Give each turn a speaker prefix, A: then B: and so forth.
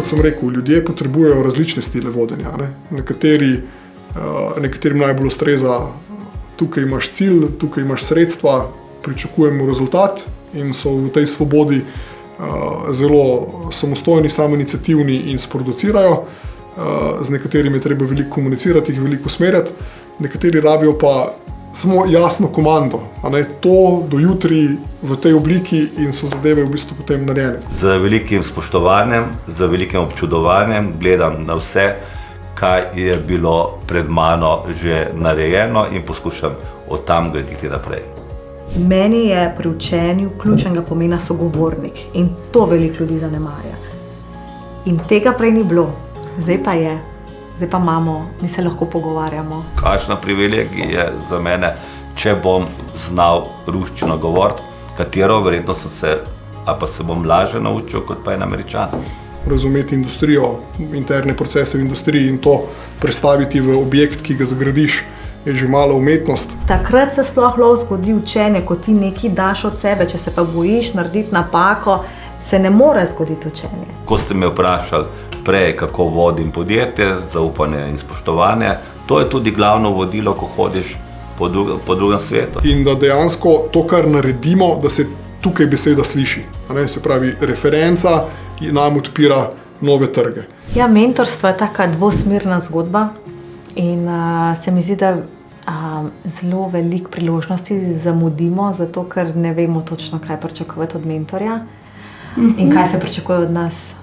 A: kot sem rekel, ljudje potrebujejo različne stile vodenja. Nekaterim najbolj ustreza, tukaj imaš cilj, tukaj imaš sredstva, pričakujemo rezultat in so v tej svobodi zelo samostojni, samoiniciativni in sproducirajo. Z nekaterimi je treba veliko komunicirati, jih veliko usmerjati, nekateri rabijo pa samo jasno komando, to do jutri v tej obliki in so zadeve v bistvu potem narejene.
B: Z velikim spoštovanjem, z velikim občudovanjem gledam na vse, kaj je bilo pred mano že narejeno in poskušam od tam graditi naprej.
C: Meni je pri učenju ključnega pomena sogovornik in to veliko ljudi zanemarja. In tega prej ni bilo, zdaj pa je. Zdaj pa imamo, mi se lahko pogovarjamo.
B: Kakšna privilegija je za mene, če bom znal ruščino govoriti, katero verjetno sem se, ali pa se bom lažje naučil, kot pa en Američan.
A: Razumeti industrijo, interne procese v industriji in to predstaviti v objekt, ki ga zgradiš, je že malo umetnost.
C: Takrat se sploh lahko zgodi učenje, ko ti nekaj daš od sebe, če se pa bojiš narediti napako, se ne more zgoditi učenje.
B: Ko ste me vprašali prej, kako vodim podjetje, zaupanje in spoštovanje, to je tudi glavno vodilo, ko hodiš po drugem svetu.
A: In da dejansko to, kar naredimo, da se tukaj beseda sliši. Se pravi, referenca nam odpira nove trge.
C: Ja, mentorstvo je taka dvosmerna zgodba in se mi zdi, da zelo veliko priložnosti zamudimo, zato ker ne vemo točno, kaj pričakovati od mentorja in kaj se pričakuje od nas.